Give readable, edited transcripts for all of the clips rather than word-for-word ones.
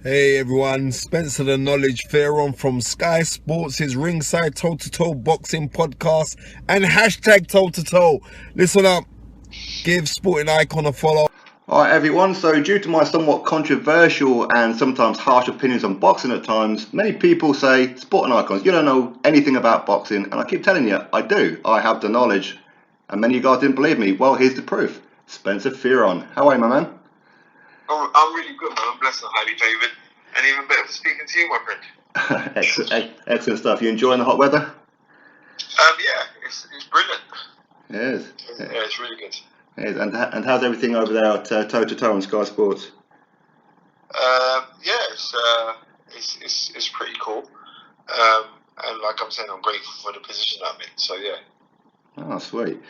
Hey everyone, Spencer the Knowledge Fearon from Sky Sports' Ringside Toe-to-Toe Boxing Podcast and hashtag Toe-to-Toe. Listen up, give Sporting Icon a follow. Alright everyone, so due to my somewhat controversial and sometimes harsh opinions on boxing at times, many people say, Sporting Icons, you don't know anything about boxing, and I keep telling you, I do. I have the knowledge. And many of you guys didn't believe me. Well, here's the proof. Spencer Fearon. How are you, my man? I'm really good, man. I'm blessed and highly favoured. And even better for speaking to you, my friend. Excellent stuff. You enjoying the hot weather? Yeah, it's brilliant. It is. Yeah, it's really good. It is. And how's everything over there at Toe-to-Toe on Sky Sports? Yeah, it's pretty cool. And like I'm saying, I'm grateful for the position I'm in. So yeah. Oh, sweet.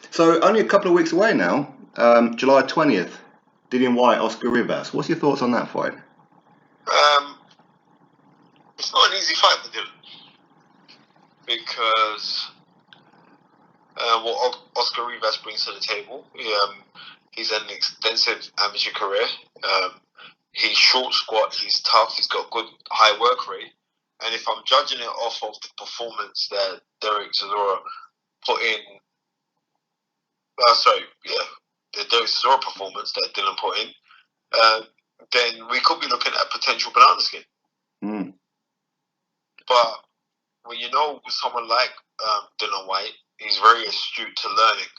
So only a couple of weeks away now, July 20th, Dillian Whyte, Oscar Rivas. What's your thoughts on that fight? It's not an easy fight for Dylan because what Oscar Rivas brings to the table, he's had an extensive amateur career. He's short squat, he's tough, he's got good high work rate. And if I'm judging it off of the performance that Derek Chisora put in, the Derek Chisora performance that Dylan put in, then we could be looking at a potential banana skin. Mm. But when you know someone like Dillian Whyte, he's very astute to learning,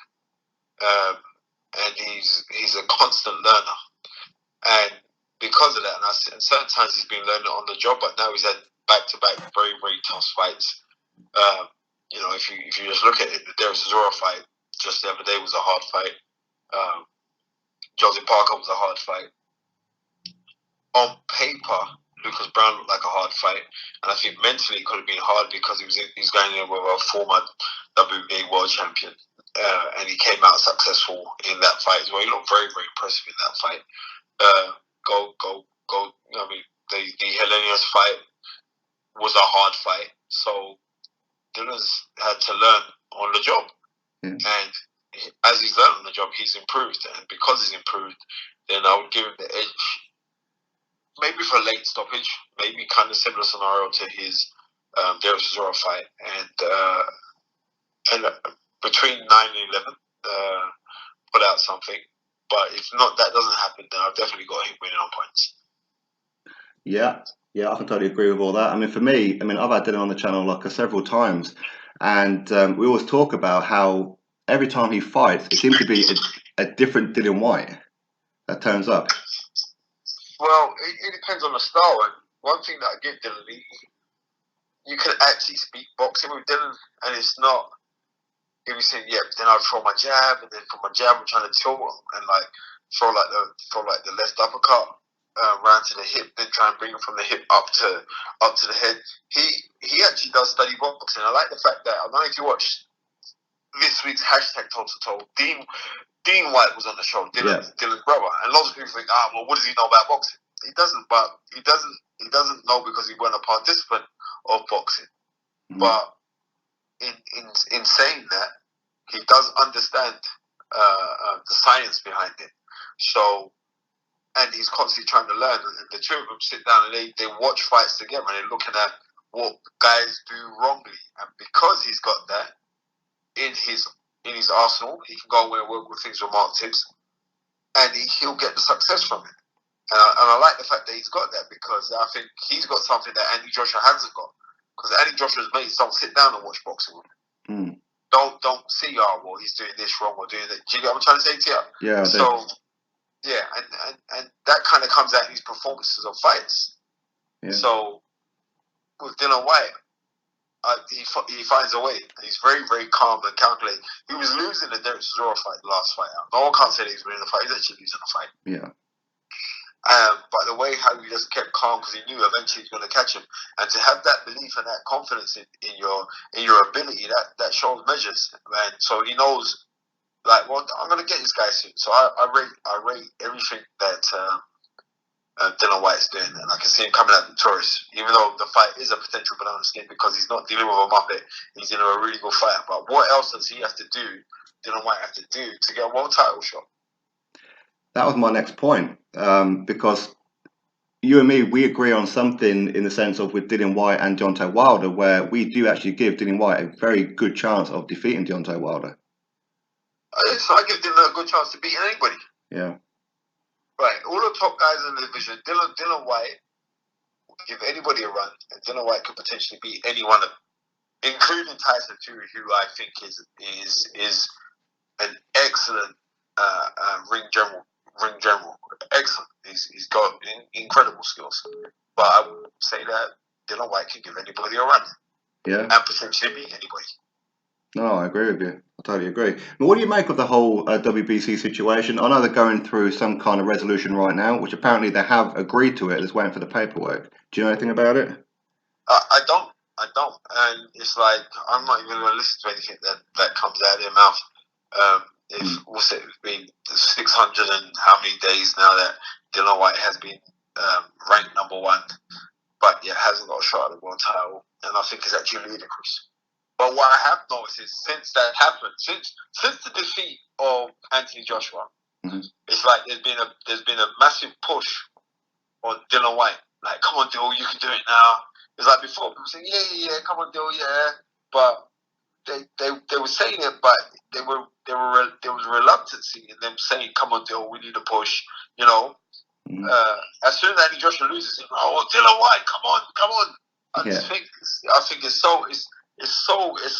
and he's a constant learner. And because of that, and certain times he's been learning on the job, but now he's had back-to-back very, very tough fights. If you just look at it, the Derek Chisora fight just the other day was a hard fight. Jose Parker was a hard fight. On paper, Lucas Brown looked like a hard fight, and I think mentally it could have been hard because he's going in with a former WBA world champion, and he came out successful in that fight as well. He looked very, very impressive in that fight. The Hellenius fight was a hard fight, so Dylan's had to learn on the job. Yeah. And as he's learned on the job, he's improved. And because he's improved, then I would give him the edge, maybe for a late stoppage, maybe kind of similar scenario to his Derek Chisora fight. And between 9 and 11, put out something. But if not, that doesn't happen, then I've definitely got him winning on points. Yeah, I can totally agree with all that. I mean, for me, I've had Dylan on the channel several times, and we always talk about how every time he fights, it seems to be a different Dillian Whyte that turns up. Well, it depends on the style. And one thing that I give Dylan, you can actually speak boxing with Dylan, and it's not. If you say, then I'll throw my jab, and then from my jab, I'm trying to tilt and throw the left uppercut round to the hip, then try and bring it from the hip up to the head. He actually does study boxing. I like the fact that, I don't know if you watched this week's hashtag Toe-to-Toe, Dean Whyte was on the show, Dylan's brother, and lots of people think, what does he know about boxing? He doesn't, but he doesn't know because he wasn't a participant of boxing. Mm-hmm. But in saying that, he does understand the science behind it. So, and he's constantly trying to learn. And the two of them sit down and they watch fights together, and they're looking at what guys do wrongly. And because he's got that in his arsenal, he can go away and work with things with Mark Tibbs, and he'll get the success from it. And I like the fact that he's got that, because I think he's got something that Andy Joshua hasn't got. Because Andy Joshua's mates don't sit down and watch boxing with him. Mm. Don't see, he's doing this wrong or doing that. Do you get what I'm trying to say to you? Yeah. So, and that kind of comes out in his performances of fights. Yeah. So, with Dillian Whyte, he finds a way. He's very, very calm and calculated. He was losing the Derek Chisora fight, the last fight out. No one can't say that he's winning the fight. He's actually losing the fight. Yeah. But the way how he just kept calm, because he knew eventually he was going to catch him, and to have that belief and that confidence in your ability, that shows measures, man. So he knows, I'm going to get this guy soon. So I rate everything that Dillian Whyte's doing, and I can see him coming out victorious, even though the fight is a potential banana skin because he's not dealing with a muppet. He's in a really good fight. But what else does he have to do? Dillian Whyte have to do to get a world title shot? That was my next point, because you and me, we agree on something in the sense of with Dillian Whyte and Deontay Wilder, where we do actually give Dillian Whyte a very good chance of defeating Deontay Wilder. I give Dillian a good chance to beat anybody. Yeah. Right, all the top guys in the division, Dillian Whyte will give anybody a run, and Dillian Whyte could potentially beat any one of them, including Tyson Fury, who I think is an excellent ring general. Excellent. He's got incredible skills. But I would say that Dillian Whyte can give anybody a run. Yeah. And potentially beat anybody. No, I agree with you. I totally agree. But what do you make of the whole WBC situation? I know they're going through some kind of resolution right now, which apparently they have agreed to it. They're waiting for the paperwork. Do you know anything about it? I don't. And it's like, I'm not even going to listen to anything that comes out of their mouth. What's it? It's been 600 and how many days now that Dillian Whyte has been ranked number one, but yeah, hasn't got a shot at the world title. And I think it's actually ludicrous. But what I have noticed is since that happened, since the defeat of Anthony Joshua, it's like there's been a massive push on Dillian Whyte. Like, come on, Dill, you can do it now. It's like before people saying, yeah, come on, Dill, yeah. But they were saying it, but there was reluctancy in them saying, come on, Dill, we need to push. You know, as soon as Anthony Joshua loses, oh, Dillian Whyte, come on. I think it's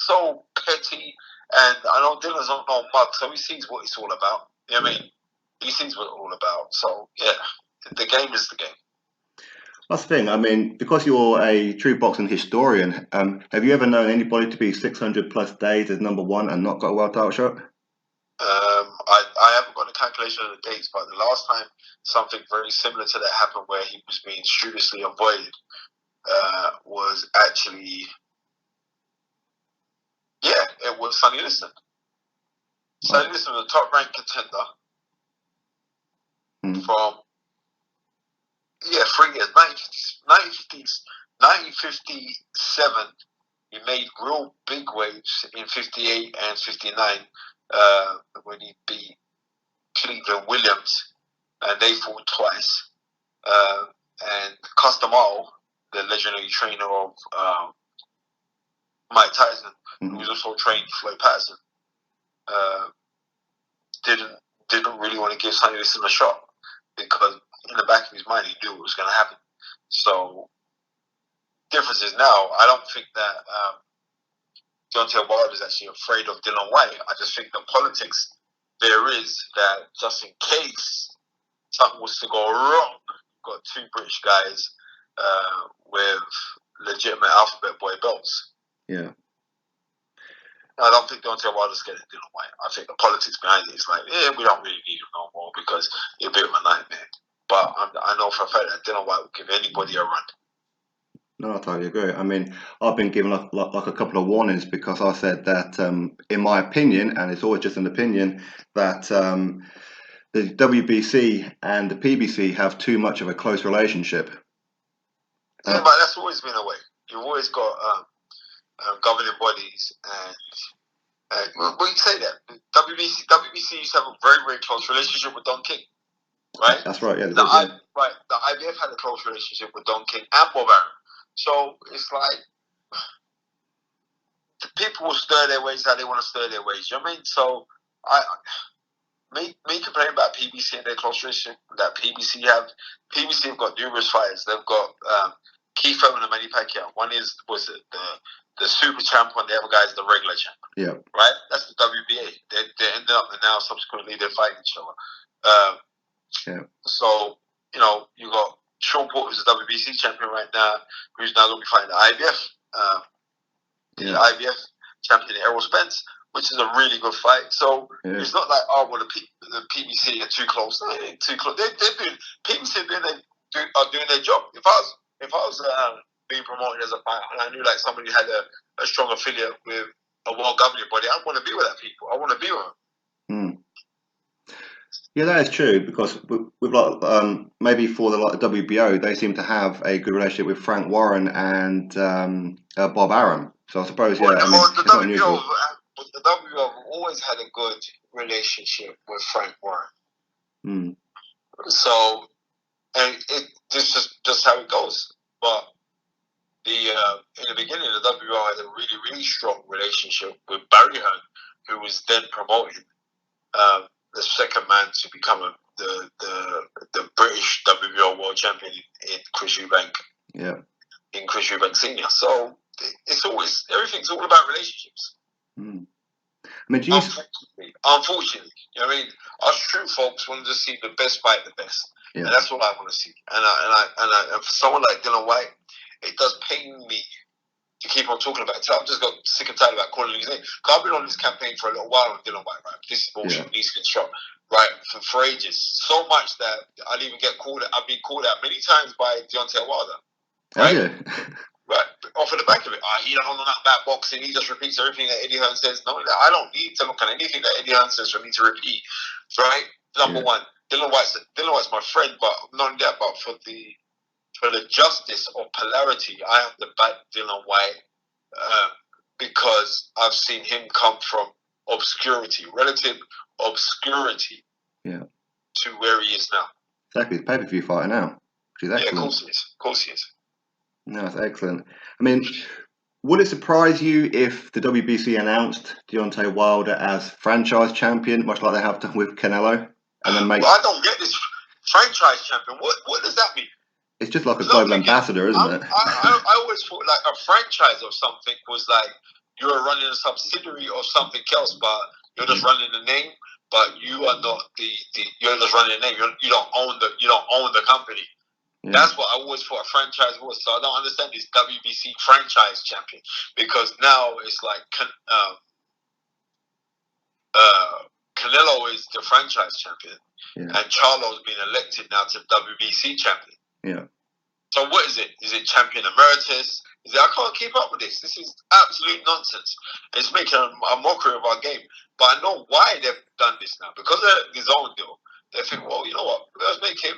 so petty, and I know Dillian's not no mug, so he sees what it's all about. You know what I mean? He sees what it's all about. So yeah, the game is the game. That's the thing. I mean, because you're a true boxing historian, have you ever known anybody to be 600 plus days as number one and not got a world title shot? I haven't got a calculation of the dates, but the last time something very similar to that happened, where he was being studiously avoided, was actually. Yeah, it was Sonny Liston. Sonny Liston was a top-ranked contender from 3 years, 1957. He made real big waves in 58 and 59 when he beat Cleveland Williams, and they fought twice. And Costamato, the legendary trainer of Mike Tyson, who was also trained Floyd Patterson, didn't really want to give Sonny Liston a shot, because in the back of his mind he knew what was going to happen. So, difference is now, I don't think that Deontay Wilder is actually afraid of Dillian Whyte. I just think the politics there is that just in case something was to go wrong, you've got two British guys with legitimate alphabet boy belts. Yeah. I don't think Deontay Wilder's scared of Dillian Whyte. I think the politics behind it is like, we don't really need him no more because he's a bit of a nightmare. But I know for a fact that Dillian Whyte will give anybody a run. No, I totally agree. I mean, I've been given like a couple of warnings because I said that, in my opinion, and it's always just an opinion, that the WBC and the PBC have too much of a close relationship. Yeah, but that's always been the way. You've always got governing bodies, and well, you say that WBC used to have a very, very close relationship with Don King, right? That's right. Yeah. The IBF had a close relationship with Don King and Bob Arum. So it's like the people will stir their ways how they want to stir their ways. You know what I mean? So me complaining about PBC and their close relationship that PBC have got numerous fighters. They've got Keith Fearon and Manny Pacquiao. One is the super champ, and the other guy is the regular champ. Yeah. Right? That's the WBA. They ended up, and now subsequently they're fighting each other. So, you know, you got Sean Porter, who's the WBC champion right now, who's now going to be fighting the IBF. The IBF champion Errol Spence, which is a really good fight. So it's not like, the PBC are too close. No, they ain't too close. PBC are doing their job. If I was being promoted as a fighter and I knew like somebody had a strong affiliate with a world governing body, I want to be with that people. I want to be with them. Yeah, that is true, because with maybe for the WBO, they seem to have a good relationship with Frank Warren and Bob Arum. So I suppose, the WBO have always had a good relationship with Frank Warren. So and this is just how it goes. But in the beginning, the WBO had a really, really strong relationship with Barry Hearn, who was then promoting the second man to become the British WBO world champion in Chris Eubank. Yeah. In Chris Eubank Senior. So everything's all about relationships. Mm. I mean, unfortunately, you know what I mean? Us true folks want to see the best fight the best, and that's what I want to see. And for someone like Dillian Whyte, it does pain me to keep on talking about it. I've just got sick and tired about calling his name. Because I've been on this campaign for a little while with Dillian Whyte, right? This is bullshit. Needs to construct, right? For ages, so much that I'd even get called. I've been called out many times by Deontay Wilder, right? Right, off of the back of it. He don't know nothing about boxing. He just repeats everything that Eddie Hearn says. No, I don't need to look at anything that Eddie Hearn says for me to repeat. Right? Number one, Dillian Whyte's my friend, but not only that, but for the justice or polarity, I have to back Dillian Whyte because I've seen him come from obscurity, relative obscurity, to where he is now. Exactly, he's a pay-per-view fighter now. Which is excellent. Yeah, of course he is. No, that's excellent. I mean, would it surprise you if the WBC announced Deontay Wilder as franchise champion, much like they have done with Canelo? And then I don't get this franchise champion. What does that mean? It's just like a global ambassador, isn't it? I always thought like a franchise of something was like you're running a subsidiary of something else, but you're just running the name. But you are not you're just running the name. You don't own the company. Yeah. That's what I always thought a franchise was. So I don't understand this WBC franchise champion, because now it's like Canelo is the franchise champion, and Charlo's been elected now to WBC champion. Yeah. So what is it? Is it champion emeritus? I can't keep up with this. This is absolute nonsense. It's making a mockery of our game. But I know why they've done this now. Because of his own deal, they think, well, you know what? Let's make him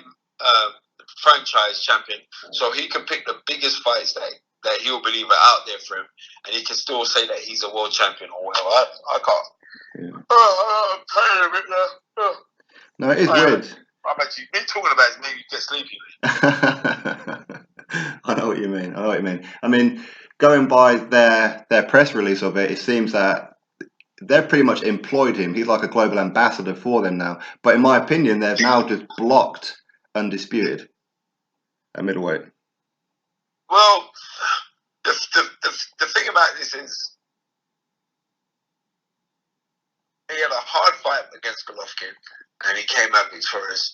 franchise champion so he can pick the biggest fights that he'll believe are out there for him, and he can still say that he's a world champion or whatever. I can't. Yeah. I'm tired of it now. No, it is weird. I'm actually me talking about it maybe get sleepy. I know what you mean. I mean, going by their press release of it, it seems that they've pretty much employed him. He's like a global ambassador for them now. But in my opinion, they've now just blocked Undisputed at middleweight. Well, the thing about this is he had a hard fight against Golovkin, and he came out victorious.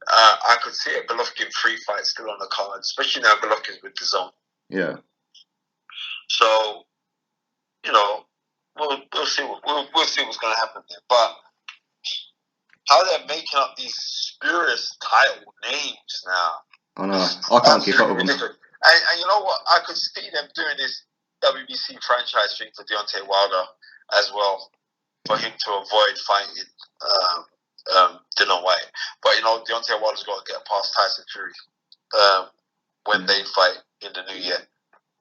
I could see it. Golovkin 3 fights still on the card, especially now Golovkin's with the zone. Yeah. So, you know, we'll see what's going to happen there. But how they're making up these spurious title names now. I know. I can't keep up with them. And you know what? I could see them doing this WBC franchise thing for Deontay Wilder as well, for him to avoid fighting Dillian Whyte. But you know, Deontay Wilder's got to get past Tyson Fury when they fight in the new year.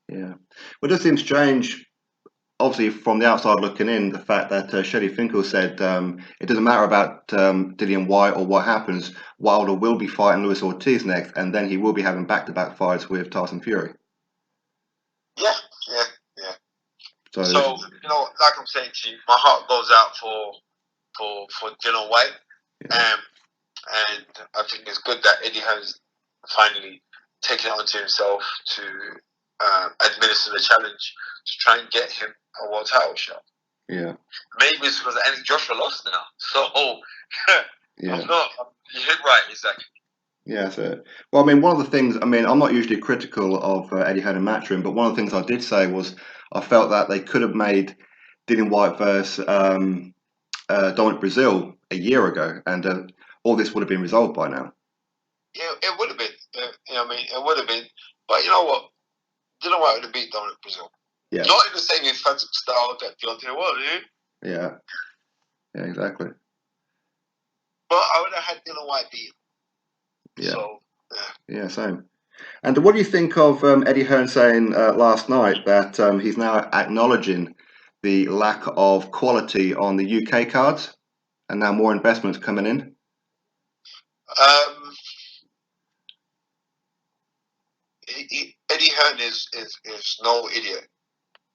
Yeah. Well, it does seem strange, obviously, from the outside looking in, the fact that Shelley Finkel said it doesn't matter about Dillian Whyte or what happens, Wilder will be fighting Luis Ortiz next, and then he will be having back-to-back fights with Tyson Fury. Yeah. So you know, like I'm saying to you, my heart goes out for Dillian Whyte, and I think it's good that Eddie has finally taken it onto himself to administer the challenge to try and get him a world title shot. Yeah. Maybe it's because Andy Joshua lost now. So, you hit right, exactly. Yeah, that's it. Well, I mean, one of the things, I'm not usually critical of Eddie Hearn and Matchroom, but one of the things I did say was I felt that they could have made Dillian Whyte versus Dominic Brazil a year ago, and all this would have been resolved by now. Yeah, it would have been. It would have been. But you know what? Dillian Whyte would have beat Dominic Brazil. Yeah. Not in the same offensive style that Deontay Wilder did. Yeah. Yeah, exactly. But I would have had Dillian Whyte beat him. Yeah. So, yeah, same. And what do you think of Eddie Hearn saying last night that he's now acknowledging the lack of quality on the UK cards and now more investments coming in? Eddie Hearn is no idiot,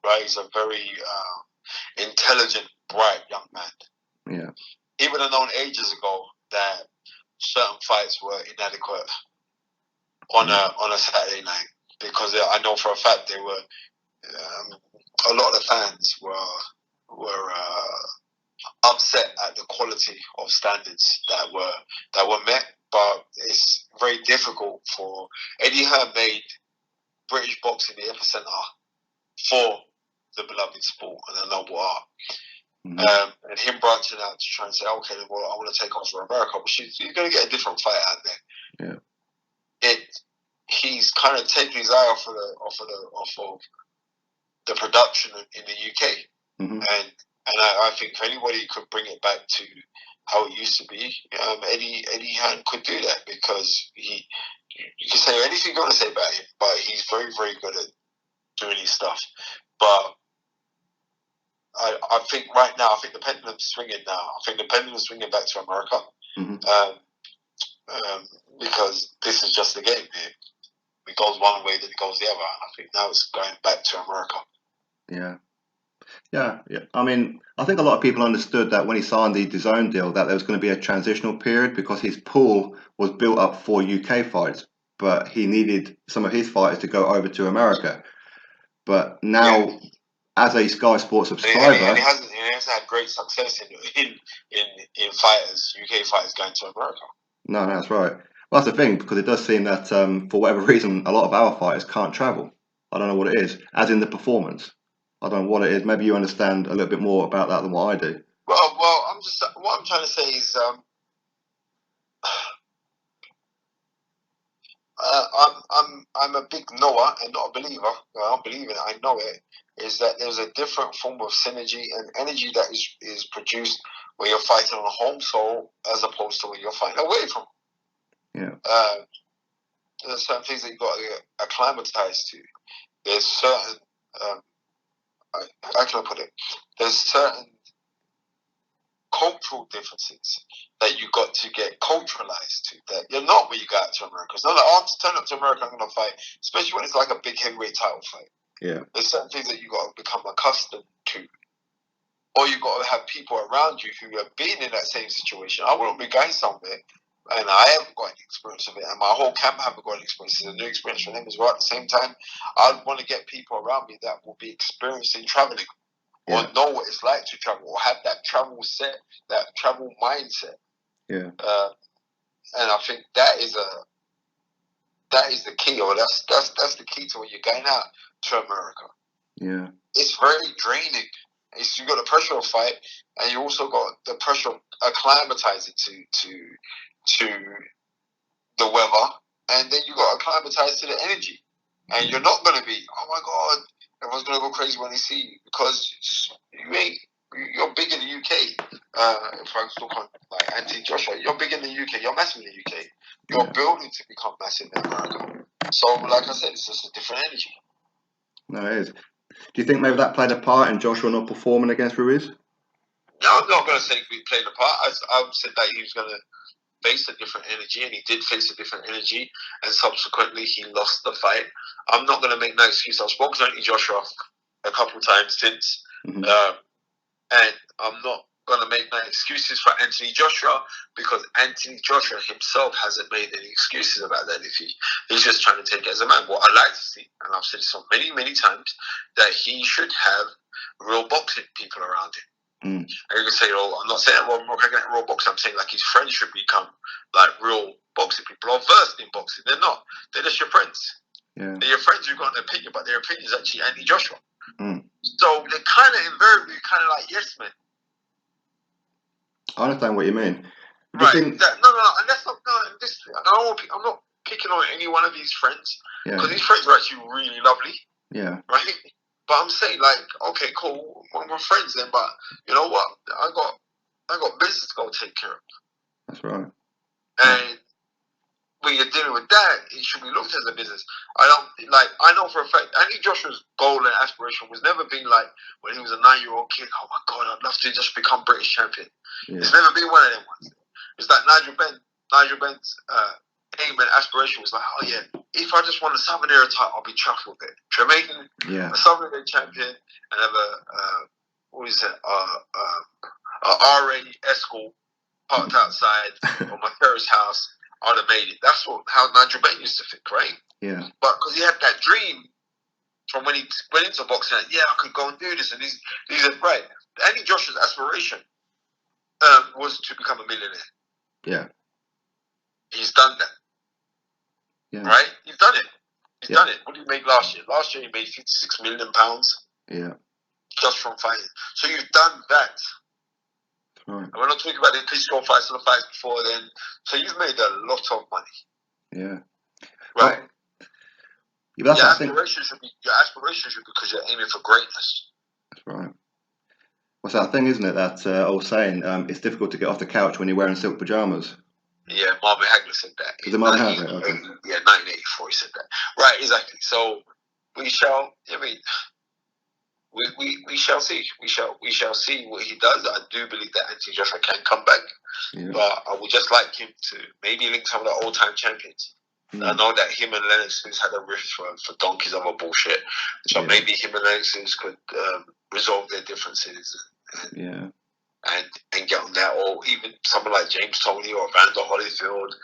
right? He's a very intelligent, bright young man. Yeah. He would have known ages ago that certain fights were inadequate on a Saturday night, because I know for a fact they were. A lot of the fans were upset at the quality of standards that were met, but it's very difficult for Eddie Hearn made British boxing the epicenter for the beloved sport and the noble art. And him branching out to try and say, okay, well, I want to take over America, but you're going to get a different fight out there. Yeah. He's kind of taken his eye off of the production in the UK, and I think if anybody could bring it back to how it used to be, Eddie Hearn could do that, because you can say anything you want to say about him, but he's very, very good at doing his stuff. But I think right now, the pendulum's swinging now. I think the pendulum's swinging back to America, because this is just the game here. It goes one way, then it goes the other. I think now it's going back to America. Yeah. I mean, I think a lot of people understood that when he signed the DAZN deal that there was going to be a transitional period, because his pool was built up for UK fights, but he needed some of his fighters to go over to America. But now, as a Sky Sports subscriber, and he hasn't had great success in fighters, UK fighters going to America. No, that's right. Well, that's the thing, because it does seem that for whatever reason, a lot of our fighters can't travel. I don't know what it is, as in the performance. I don't know what it is. Maybe you understand a little bit more about that than what I do. Well, what I'm trying to say is, I'm a big knower and not a believer. I don't believe in it. I know it. Is that there's a different form of synergy and energy that is produced when you're fighting on a home soil as opposed to when you're fighting away from. There's certain things that you've got to get acclimatized to. There's certain how can I put it? There's certain cultural differences that you got to get culturalized to, that you're not when you go out to America. It's not like, I'll turn up to America, I'm going to fight, especially when it's like a big heavyweight title fight. There's certain things that you got to become accustomed to, or you got to have people around you who have been in that same situation. I wouldn't be going somewhere and I haven't got any experience of it, and my whole camp haven't got any experience. It's a new experience for them as well. At the same time, I'd want to get people around me that will be experienced in traveling, or know what it's like to travel, or have that travel mindset. And I think that is the key, or that's the key to when you're going out to America. It's very draining. You got the pressure of fight, and you also got the pressure of acclimatizing to the weather, and then you got to acclimatize to the energy. And you're not going to be, oh my God, everyone's going to go crazy when they see you, because you're big in the UK. If I talk on like Anthony Joshua, you're big in the UK, you're massive in the UK. You're building to become massive in America. So, like I said, it's just a different energy. No, it is. Do you think maybe that played a part in Joshua not performing against Ruiz? No, I'm not going to say we played a part. I said that he was going to face a different energy, and he did face a different energy, and subsequently he lost the fight. I'm not going to make no excuse. I've spoken to Anthony Joshua a couple of times since, and I'm not going to make no excuses for Anthony Joshua, because Anthony Joshua himself hasn't made any excuses about that defeat. He's just trying to take it as a man. What I like to see, and I've said this on many, many times, that he should have real boxing people around him. And you can say, oh, I'm not saying that I'm not going to get real boxing. I'm saying like his friends should become like real boxing people, or versed in boxing. They're not. They're just your friends. They're your friends who've got an opinion, but their opinion is actually Andy Joshua. So they're kind of invariably kind of like yes men. I understand what you mean. Right. And that's not. I'm not picking on any one of his friends, because his friends are actually really lovely. Right. But I'm saying, like, okay, cool, we're friends then, but you know what? I got business to go take care of. That's right. And when you're dealing with that, it should be looked at as a business. I know for a fact, Andy Joshua's goal and aspiration was never being like when he was a 9-year-old kid, oh my God, I'd love to just become British champion. It's never been one of them ones. It's like Nigel Benn's and aspiration was like, oh yeah, if I just won the Southern Era title, I'll be chuffed with it. Jamaican, a Southern Era champion, and have a RA escort parked outside of my terrace house, I'd have made it. That's how Nigel Benn used to think, right? Yeah. But because he had that dream from when he went into boxing, like, yeah, I could go and do this, and these are right. Andy Joshua's aspiration was to become a millionaire. Yeah. He's done that. Yeah. Right? He's done it. He's done it. What did he make last year? Last year he made £56 million. Yeah. Just from fighting. So you've done that. Right. And we're not talking about the Klitschko fights and the fights before then. So you've made a lot of money. Yeah. Right? Well, your aspiration should be because you're aiming for greatness. That's right. What's that thing, isn't it? That old saying, it's difficult to get off the couch when you're wearing silk pajamas. Yeah, Marvin Hagler said that. Did Marvin Hagler? Okay. Yeah, 1984 he said that. Right, exactly. So we shall. I mean, we shall see. We shall see what he does. I do believe that Anthony Joshua can come back, but I would just like him to maybe link some of the old-time champions. I know that him and Lennox had a rift for donkeys over bullshit, so maybe him and Lennox could resolve their differences. And get on that, or even someone like James Toney or Vander Holyfield,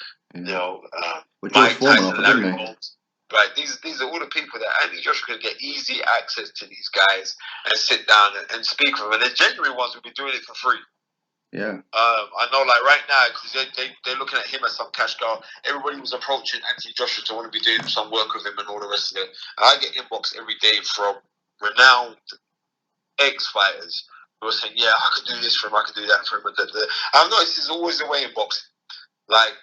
Mike Tyson, Larry Holmes. Right, these are all the people that Andy Joshua could get easy access to these guys and sit down and speak with them. And the genuine ones will be doing it for free. Yeah. I know, like right now, because they're looking at him as some cash cow. Everybody was approaching Anthony Joshua to want to be doing some work with him and all the rest of it. And I get inbox every day from renowned ex-fighters who are saying, yeah, I could do this for him, I could do that for him. I've noticed there's always a way in boxing. Like,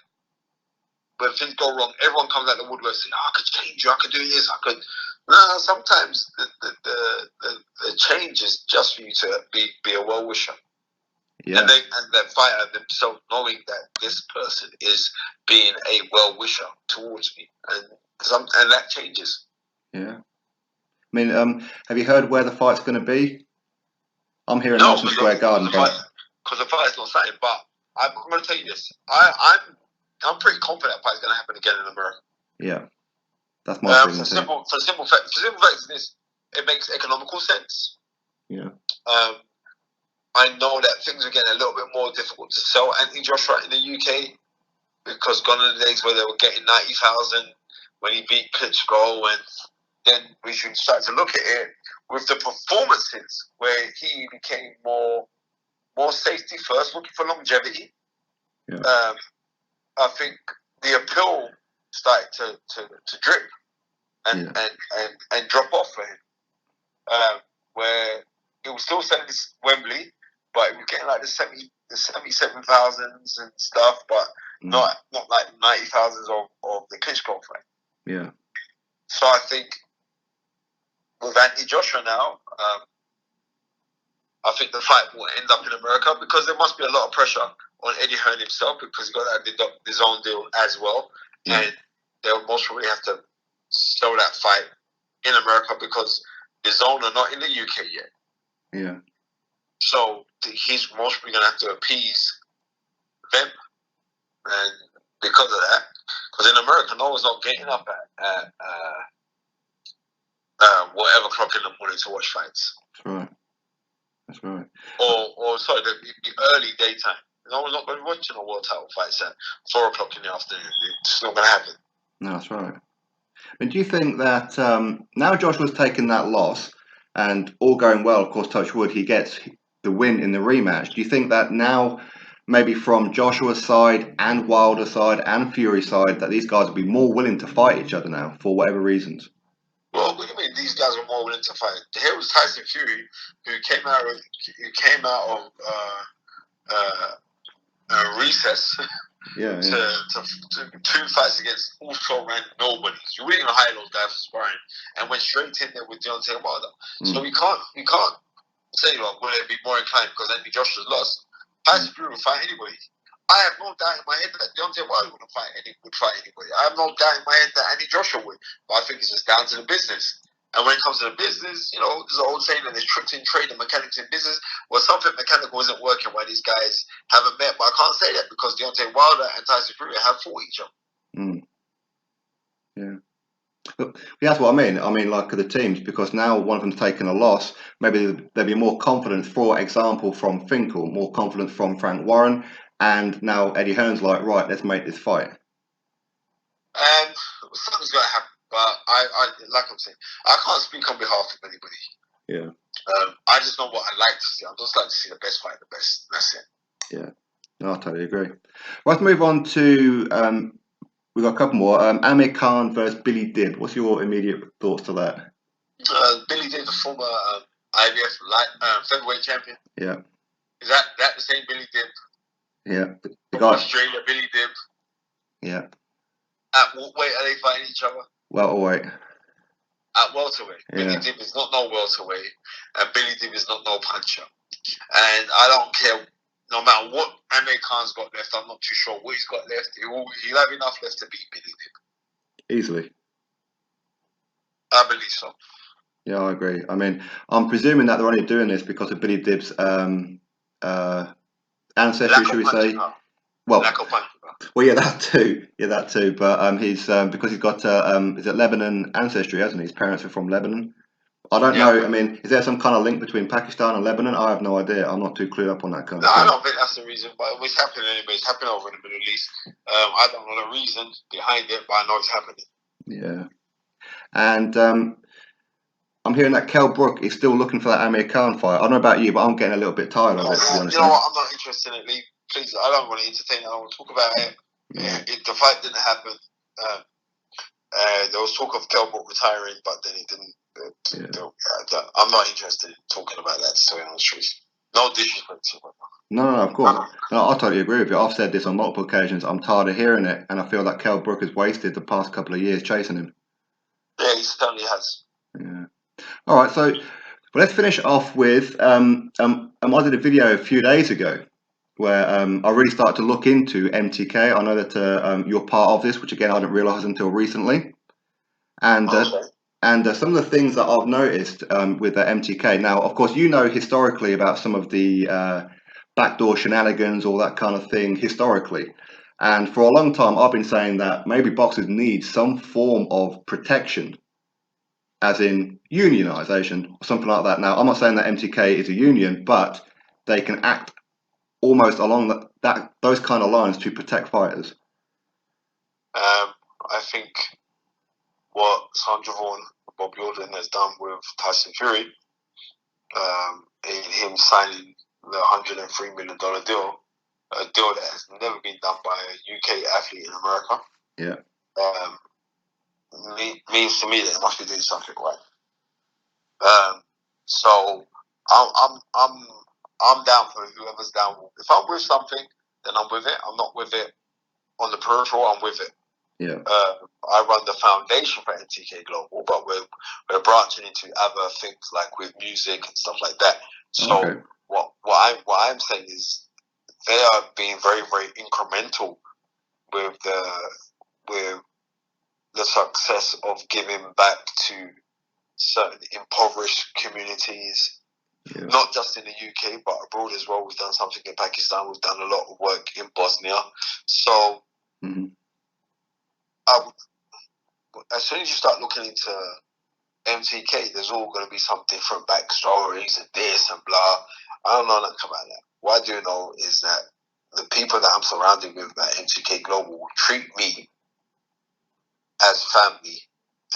when things go wrong, everyone comes out the woodwork saying, oh, I could change you, I could do this, I could. No, sometimes the change is just for you to be a well-wisher. Yeah. And the fighter themselves knowing that this person is being a well-wisher towards me. And that changes. Yeah. I mean, have you heard where the fight's going to be? I'm here in Madison Square Garden. Because the fight's not starting, but I'm going to tell you this. I'm pretty confident that fight's going to happen again in America. Yeah. That's my feeling for the simple fact is this, it makes economical sense. Yeah. I know that things are getting a little bit more difficult to sell Anthony Joshua in the UK because gone are the days where they were getting 90,000 when he beat Klitschko, and then we should start to look at it with the performances where he became more safety first, looking for longevity. Yeah. I think the appeal started to drip and drop off for him, where he was still selling this Wembley, but he was getting like the 77,000s and stuff, but not like 90,000s of the Klitschko fight. Yeah. So I think with Anthony Joshua now, I think the fight will end up in America because there must be a lot of pressure on Eddie Hearn himself because he's got his own deal as well, and they'll most probably have to sell that fight in America because the zone are not in the UK yet. Yeah. So he's most probably going to have to appease them, and because of that, because in America, no one's not getting up at whatever clock in the morning to watch fights. That's right. That's right. Or sorry, the early daytime. No one's not going to be watching a world title fights at 4 o'clock in the afternoon. It's not going to happen. No, that's right. I mean, do you think that now Joshua's taken that loss and all going well, of course, touch wood, he gets the win in the rematch. Do you think that now, maybe from Joshua's side and Wilder's side and Fury's side, that these guys will be more willing to fight each other now for whatever reasons? Well, what do you mean these guys are more willing to fight? Here was Tyson Fury, who came out of recess to 2 fights against also random nobodies. You wouldn't even hire those guys for sparring, and went straight in there with Deontay Wilder. So we can't say, well, will it be more inclined because Anthony Joshua's lost? Tyson Fury will fight anybody. I have no doubt in my head that Deontay Wilder would fight anybody. I have no doubt in my head that Andy Joshua would. But I think it's just down to the business. And when it comes to the business, there's an old saying that there's tricks in trade and mechanics in business. Well, something mechanical isn't working while these guys haven't met. But I can't say that because Deontay Wilder and Tyson Fury have fought each other. Yeah. But that's what I mean. I mean, like the teams, because now one of them's taken a loss, maybe there'll be more confidence, for example, from Finkel, more confidence from Frank Warren, and now Eddie Hearn's like, right, let's make this fight. Something's got to happen, but I like I'm saying, I can't speak on behalf of anybody. Yeah. I just know what I like to see. I just like to see the best fight, the best. That's it. Yeah. No, I totally agree. Let's move on to we've got a couple more. Amir Khan versus Billy Dib. What's your immediate thoughts to that? Billy Dib, the former IBF featherweight champion. Yeah. Is that the same Billy Dib? Yeah. The From guy. Australia, Billy Dib. Yeah. At what weight are they fighting each other? Welterweight. At welterweight. Yeah. Billy Dib is not no welterweight, and Billy Dib is not no puncher. And I don't care, no matter what Amir Khan's got left, I'm not too sure what he's got left. He'll have enough left to beat Billy Dib. Easily. I believe so. Yeah, I agree. I mean, I'm presuming that they're only doing this because of Billy Dib's ancestry, should we say? Well, lack of punch. Well, yeah, that too. Yeah, that too. But he's because he's got is it Lebanon ancestry, hasn't he? His parents are from Lebanon. I don't know. I mean, is there some kind of link between Pakistan and Lebanon? I have no idea. I'm not too clued up on that kind of thing. I don't think that's the reason, but it's happening anyway. It's happening over in the Middle East. I don't know the reason behind it, but I know it's happening. Yeah. And I'm hearing that Kell Brook is still looking for that Amir Khan fight. I don't know about you, but I'm getting a little bit tired of it, to be honest. You know what? I'm not interested in it, Lee. Please, I don't want to entertain it. I don't want to talk about it. If the fight didn't happen, there was talk of Kell Brook retiring, but then it didn't. I'm not interested in talking about that, to tell you the truth. No disrespect to him. No, of course. No, I totally agree with you. I've said this on multiple occasions. I'm tired of hearing it, and I feel that Kell Brook has wasted the past couple of years chasing him. Yeah, he certainly has. Yeah. All right, so let's finish off with I did a video a few days ago where I really started to look into MTK. I know that you're part of this, which again I didn't realise until recently, and some of the things that I've noticed with MTK. Now, of course, you know historically about some of the backdoor shenanigans, all that kind of thing historically. And for a long time, I've been saying that maybe boxers need some form of protection, as in unionization or something like that. Now, I'm not saying that MTK is a union, but they can act almost along those kind of lines to protect fighters. I think what Sandra Vaughan, Bob Jordan has done with Tyson Fury, in him signing the $103 million deal, a deal that has never been done by a UK athlete in America. Yeah. Means to me that they must be doing something right. So I'm down for whoever's down. If I'm with something, then I'm with it. I'm not with it on the peripheral. I'm with it. Yeah. I run the foundation for MTK Global, but we're branching into other things like with music and stuff like that. So what I'm saying is they are being very, very incremental with the success of giving back to certain impoverished communities, not just in the UK but abroad as well. We've done something in Pakistan. We've done a lot of work in Bosnia. So as soon as you start looking into MTK, there's all going to be some different backstories and this and blah. I don't know nothing about that. What I do know is that the people that I'm surrounded with at MTK Global will treat me as family,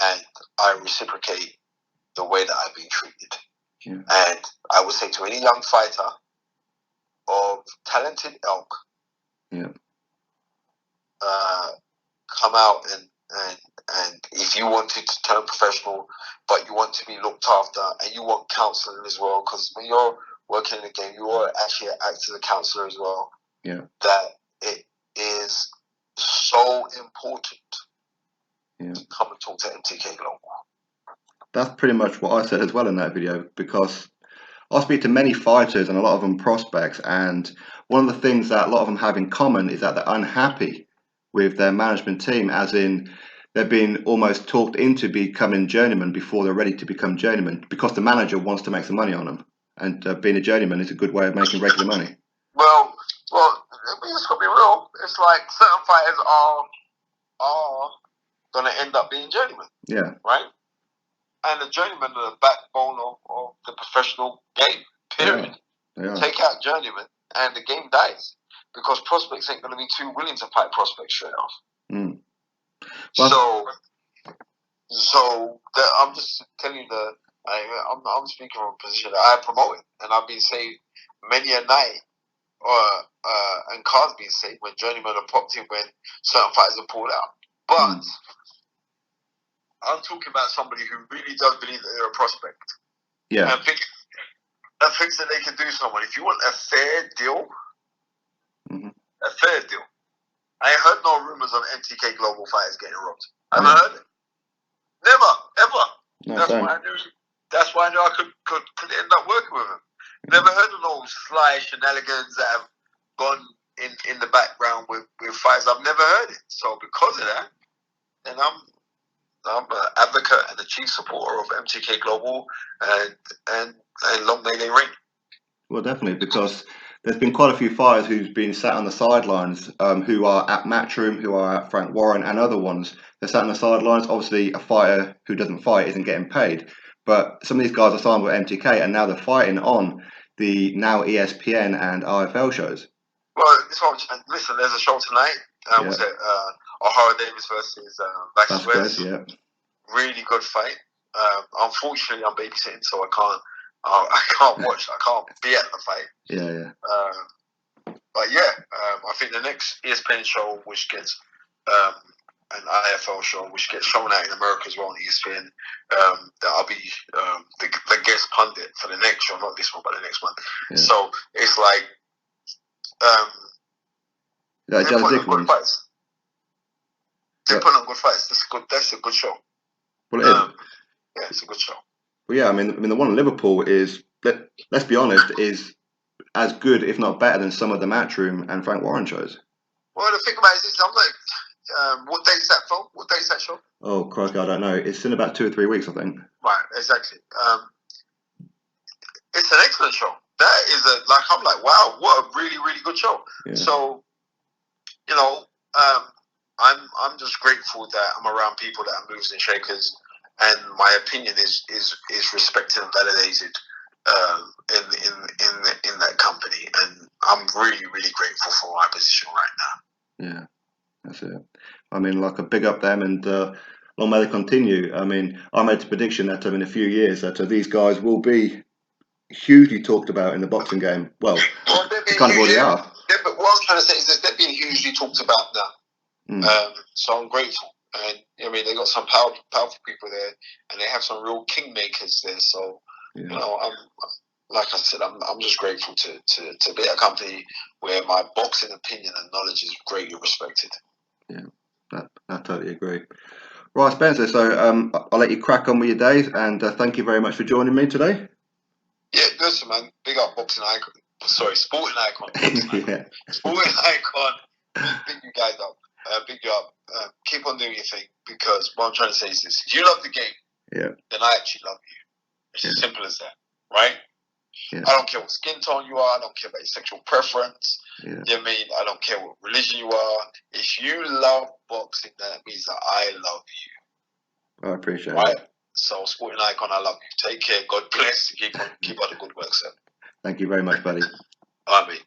and I reciprocate the way that I've been treated. Yeah. And I would say to any young fighter of talented ilk, come out and if you wanted to turn professional, but you want to be looked after and you want counselling as well, because when you're working in the game, you are actually act as a counsellor as well. Yeah. That it is so important to come and talk to MTK Global. That's pretty much what I said as well in that video, because I speak to many fighters and a lot of them prospects, and one of the things that a lot of them have in common is that they're unhappy with their management team, as in they're being almost talked into becoming journeymen before they're ready to become journeymen, because the manager wants to make some money on them, and being a journeyman is a good way of making regular money. Well, I mean, it's gonna be real. It's like certain fighters are are going to end up being journeymen. Yeah. Right? And the journeymen are the backbone of the professional game, period. Yeah. Take out journeymen and the game dies because prospects ain't going to be too willing to fight prospects straight off. Mm. I'm just telling you I'm speaking from a position that I promote it, and I've been saying many a night, and cards being saved when journeymen are popped in when certain fighters are pulled out. But I'm talking about somebody who really does believe that they're a prospect. Yeah. And thinks that they can do someone. If you want a fair deal, a fair deal. I ain't heard no rumors of MTK Global fighters getting robbed. I haven't heard it. Never, ever. No, that's why I knew I could end up working with him. Never heard of those sly shenanigans that have gone in the background with fighters. I've never heard it. So because of that, then I'm an advocate and the chief supporter of MTK Global, and long may they reign. Well, definitely, because there's been quite a few fighters who've been sat on the sidelines, who are at Matchroom, who are at Frank Warren, and other ones. They're sat on the sidelines. Obviously, a fighter who doesn't fight isn't getting paid, but some of these guys are signed with MTK, and now they're fighting on the now ESPN and RFL shows. Well, listen, there's a show tonight. Was it O'Hara Davis versus Vasquez? Yeah. Really good fight. Unfortunately, I'm babysitting, so I can't watch. I can't be at the fight. Yeah. But yeah, I think the next ESPN show, which gets an IFL show, which gets shown out in America as well on ESPN, that I'll be the guest pundit for the next show, not this one, but the next one. Yeah. So it's like they're putting on good fights. They're putting on good fights. That's a good show. Well, it is. Yeah, it's a good show. Well, yeah, I mean, the one in Liverpool is, let's be honest, is as good, if not better, than some of the Matchroom and Frank Warren shows. Well, the thing about it is, I'm like, what day is that film? What day is that show? Oh, crikey, I don't know. It's in about 2 or 3 weeks, I think. Right, exactly. It's an excellent show. That is I'm like, wow, what a really, really good show. Yeah. So, I'm just grateful that I'm around people that are movers and shakers, and my opinion is respected and validated in that company, and I'm really, really grateful for my position right now. Yeah, that's it. I mean, like, a big up them, and long may they continue. I mean, I made the prediction that in a few years that these guys will be hugely talked about in the boxing game. Well, they kind of already are. But what I'm trying to say is that they're being hugely talked about now. So I'm grateful. And I mean, they got some powerful people there, and they have some real kingmakers there. So I'm like I said, I'm just grateful to be at a company where my boxing opinion and knowledge is greatly respected. Yeah, I totally agree. Right, Spencer. So I'll let you crack on with your days, and thank you very much for joining me today. Yeah, listen, man. Big up boxing icon. Sorry, sporting icon. Yeah. Sporting icon. Big you guys up. Big you up. Keep on doing your thing, because what I'm trying to say is this: if you love the game, then I actually love you. It's as simple as that, right? Yeah. I don't care what skin tone you are. I don't care about your sexual preference. Yeah. You know what I mean? I don't care what religion you are. If you love boxing, then it means that I love you. I appreciate it. So, sporting icon, I love you. Take care. God bless. Keep up the good work, sir. Thank you very much, buddy. All right, mate.